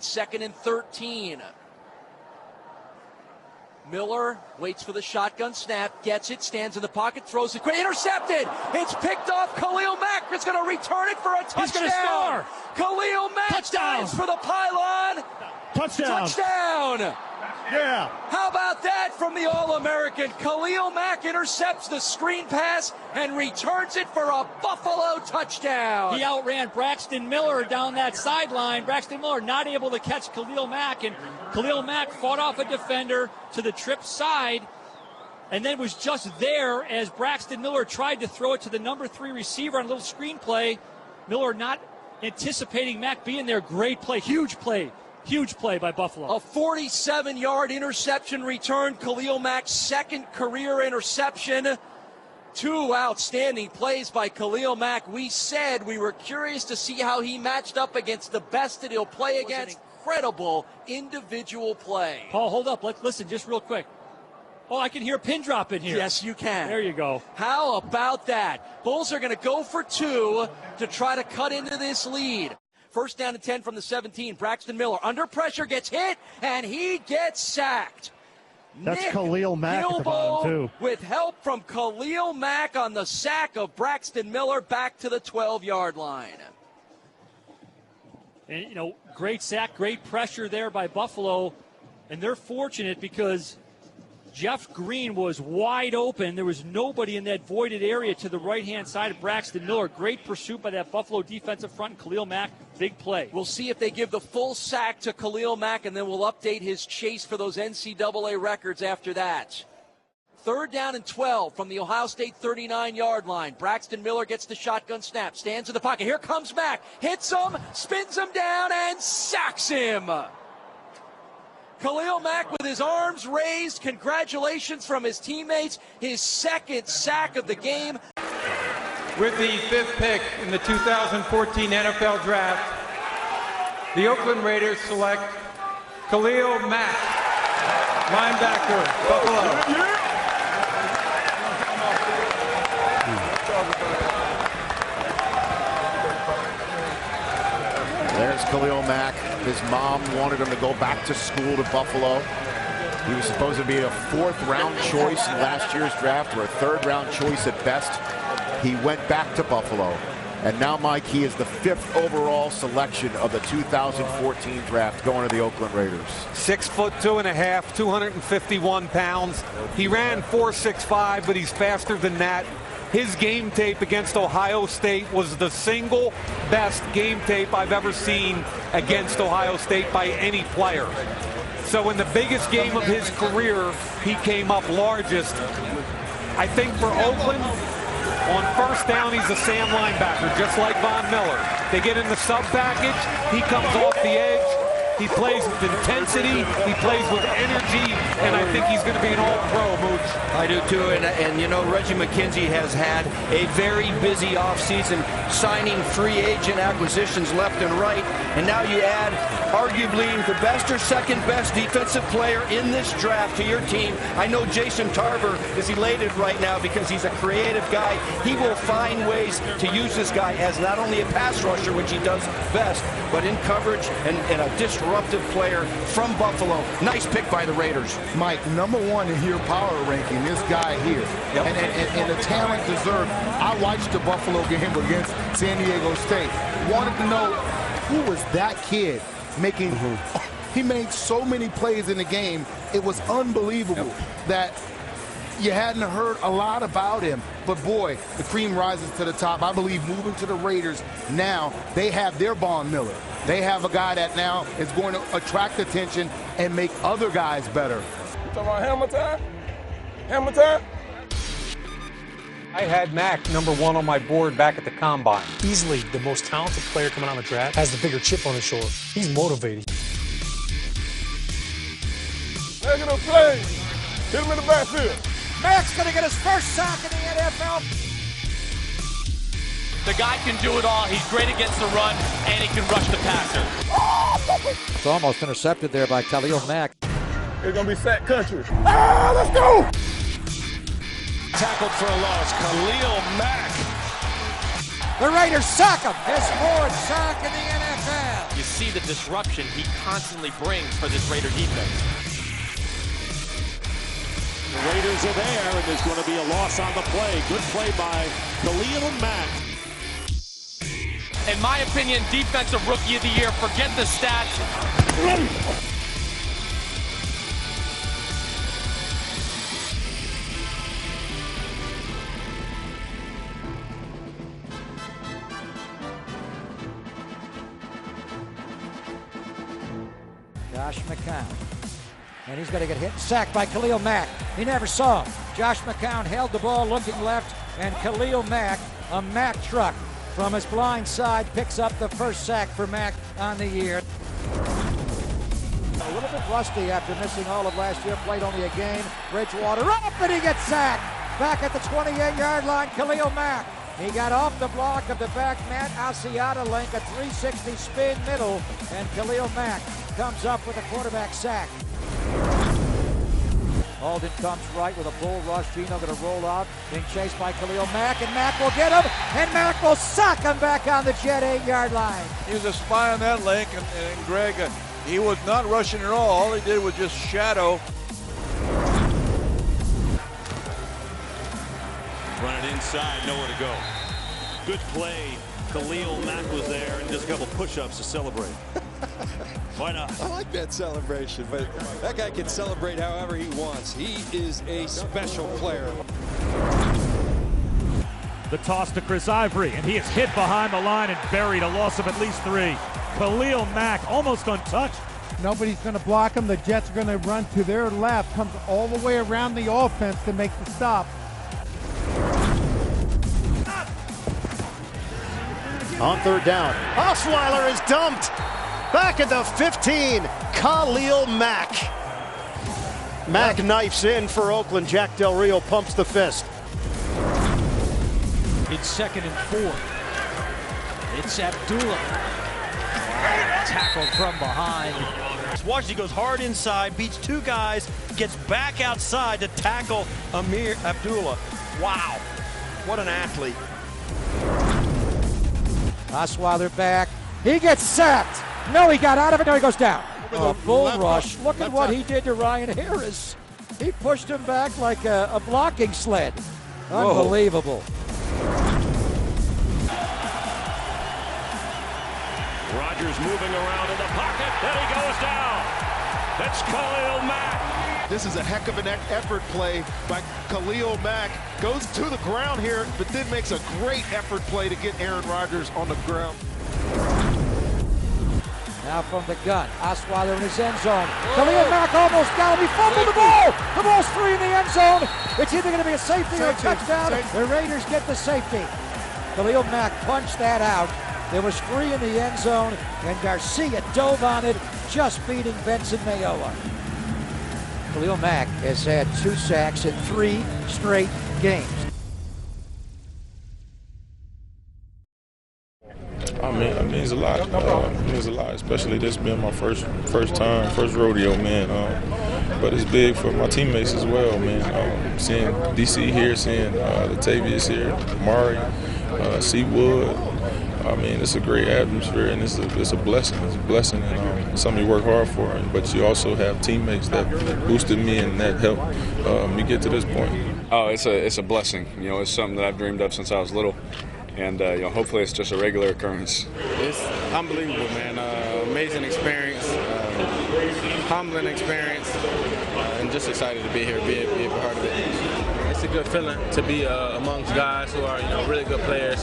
2nd and 13. Miller waits for the shotgun snap, gets it, stands in the pocket, throws it, intercepted. It's picked off. Khalil Mack is going to return it for a touchdown. He's going to score. Khalil Mack dives for the pylon. Touchdown. Yeah. How about that from the All-American? Khalil Mack intercepts the screen pass and returns it for a Buffalo touchdown. He outran Braxton Miller down that sideline. Braxton Miller not able to catch Khalil Mack, and Khalil Mack fought off a defender to the trip side and then was just there as Braxton Miller tried to throw it to the number 3 receiver on a little screen play. Miller not anticipating Mack being there. Great play, huge play. Huge play by Buffalo. A 47-yard interception return. Khalil Mack's 2nd career interception. 2 outstanding plays by Khalil Mack. We said we were curious to see how he matched up against the best that he'll play against. Incredible individual play. Paul, hold up. Let's listen just real quick. Oh, I can hear a pin drop in here. Yes, you can. There you go. How about that? Bulls are going to go for 2 to try to cut into this lead. 1st down and 10 from the 17. Braxton Miller under pressure gets hit, and he gets sacked. That's Khalil Mack at the bottom, too. With help from Khalil Mack on the sack of Braxton Miller back to the 12-yard line. And, great sack, great pressure there by Buffalo. And they're fortunate because Jeff Green was wide open. There was nobody in that voided area to the right-hand side of Braxton Miller. Great pursuit by that Buffalo defensive front. Khalil Mack, big play. We'll see if they give the full sack to Khalil Mack, and then we'll update his chase for those NCAA records after that. 3rd down and 12 from the Ohio State 39-yard line. Braxton Miller gets the shotgun snap, stands in the pocket. Here comes Mack, hits him, spins him down, and sacks him. Khalil Mack with his arms raised. Congratulations from his teammates. His 2nd sack of the game. With the 5th pick in the 2014 NFL Draft, the Oakland Raiders select Khalil Mack, linebacker, Buffalo. There's Khalil Mack. His mom wanted him to go back to school to Buffalo. He was supposed to be a 4th-round choice in last year's draft, or a 3rd-round choice at best. He went back to Buffalo. And now, Mike, he is the 5th overall selection of the 2014 draft, going to the Oakland Raiders. 6'2½", 251 pounds. He ran 4.65, but he's faster than that. His game tape against Ohio State was the single best game tape I've ever seen against Ohio State by any player. So in the biggest game of his career, he came up largest. I think for Oakland, on 1st down, he's a Sam linebacker, just like Von Miller. They get in the sub package, he comes off the edge. He plays with intensity, he plays with energy, and I think he's going to be an all-pro, Mooch. I do too, and Reggie McKenzie has had a very busy offseason, signing free agent acquisitions left and right, and now you add arguably the best or 2nd best defensive player in this draft to your team. I know Jason Tarver is elated right now because he's a creative guy. He will find ways to use this guy as not only a pass rusher, which he does best, but in coverage and a disruptive player from Buffalo. Nice pick by the Raiders. Mike, #1 in your power ranking, this guy here. Yep. And the talent deserved. I watched the Buffalo game against San Diego State. Wanted to know who was that kid making. He made so many plays in the game. It was unbelievable that you hadn't heard a lot about him. But boy, the cream rises to the top. I believe moving to the Raiders now, they have their Von Miller. They have a guy that now is going to attract attention and make other guys better. You talking about hammer time? Hammer time? I had Mack #1 on my board back at the Combine. Easily the most talented player coming out of the draft, has the bigger chip on his shoulder. He's motivated. Negative play. Hit him in the backfield. Mack's going to get his 1st sack in the NFL. The guy can do it all. He's great against the run, and he can rush the passer. It's almost intercepted there by Khalil Mack. It's going to be sack country. Let's go! Tackled for a loss. Khalil Mack. The Raiders sack him. His 4th sack in the NFL. You see the disruption he constantly brings for this Raider defense. The Raiders are there, and there's going to be a loss on the play. Good play by Khalil Mack. In my opinion, Defensive Rookie of the Year. Forget the stats. Josh McCown. And he's going to get hit and sacked by Khalil Mack. He never saw him. Josh McCown held the ball looking left, and Khalil Mack, a Mack truck from his blind side, picks up the first sack for Mack on the year. A little bit rusty after missing all of last year, played only a game. Bridgewater up, and he gets sacked. Back at the 28-yard line, Khalil Mack. He got off the block of the back Matt Asiata link, a 360 spin middle, and Khalil Mack comes up with a quarterback sack. Alden comes right with a bull rush. Gino going to roll out, being chased by Khalil Mack, and Mack will get him, and Mack will sock him back on the Jet 8-yard line. He was a spy on that link, and Greg, he was not rushing at all. All he did was just shadow. Run it inside, nowhere to go. Good play. Khalil Mack was there, and just a couple push-ups to celebrate. Why not? I like that celebration, but that guy can celebrate however he wants. He is a special player. The toss to Chris Ivory, and he is hit behind the line and buried, a loss of at least 3. Khalil Mack almost untouched. Nobody's going to block him. The Jets are going to run to their left, comes all the way around the offense to make the stop. On third down, Osweiler is dumped. Back at the 15, Khalil Mack. Mack knifes in for Oakland. Jack Del Rio pumps the fist. It's 2nd and 4. It's Abdullah. Tackled from behind. Washington goes hard inside, beats 2 guys, gets back outside to tackle Amir Abdullah. Wow, what an athlete. Osweiler back. He gets sacked. No, he got out of it. No, he goes down. A bull rush. Look at what he did to Ryan Harris. He pushed him back like a blocking sled. Unbelievable. Rodgers moving around in the pocket, and he goes down. That's Khalil Mack. This is a heck of an effort play by Khalil Mack. Goes to the ground here, but then makes a great effort play to get Aaron Rodgers on the ground. Now from the gun, Osweiler in his end zone. Khalil Mack almost got him. He fumbled the ball. The ball's free in the end zone. It's either going to be a safety or a touchdown. The Raiders get the safety. Khalil Mack punched that out. There was free in the end zone, and Garcia dove on it, just beating Benson Mayowa. Khalil Mack has had 2 sacks in 3 straight games. It means a lot. It means a lot, especially this being my first rodeo, man. But it's big for my teammates as well, man. Seeing DC here, seeing Latavius here, Mari, Seawood. It's a great atmosphere, and it's a blessing. It's a blessing, and something you work hard for. But you also have teammates that boosted me and that helped me get to this point. Oh, it's a blessing. It's something that I've dreamed of since I was little. And hopefully it's just a regular occurrence. It's unbelievable, man. Amazing experience, humbling experience, and just excited to be here, be a part of it. It's a good feeling to be amongst guys who are, really good players,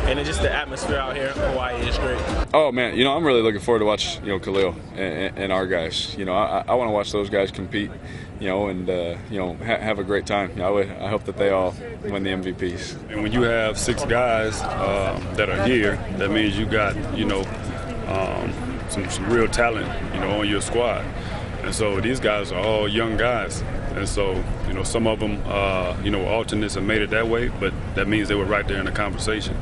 and it's just the atmosphere out here in Hawaii is great. Oh man, I'm really looking forward to watch Khalil and our guys. I want to watch those guys compete. And have a great time. I hope that they all win the MVPs. And when you have 6 guys that are here, that means you got some real talent on your squad. And so these guys are all young guys. And so some of them alternates have made it that way, but that means they were right there in the conversation.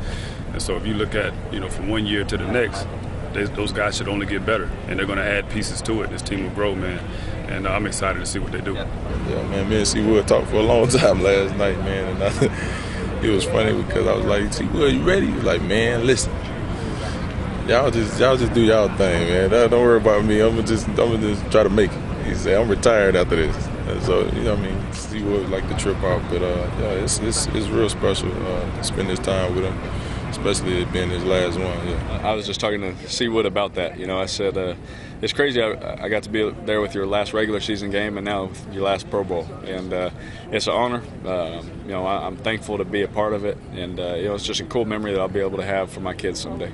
And so if you look at from one year to the next, those guys should only get better, and they're going to add pieces to it. This team will grow, man. And I'm excited to see what they do. Yeah, man, me and Seawood talked for a long time last night, man. And it was funny because I was like, Seawood, you ready? He was like, man, listen, y'all just do y'all thing, man. Don't worry about me. I'm gonna just try to make it. He said, I'm retired after this. And so, you know what I mean, see what like the trip out. But yeah, it's real special to spend this time with him, especially it being his last one. Yeah. I was just talking to Seawood about that. You know, I said it's crazy. I got to be there with your last regular season game and now your last Pro Bowl, and it's an honor. You know, I'm thankful to be a part of it, and you know, it's just a cool memory that I'll be able to have for my kids someday.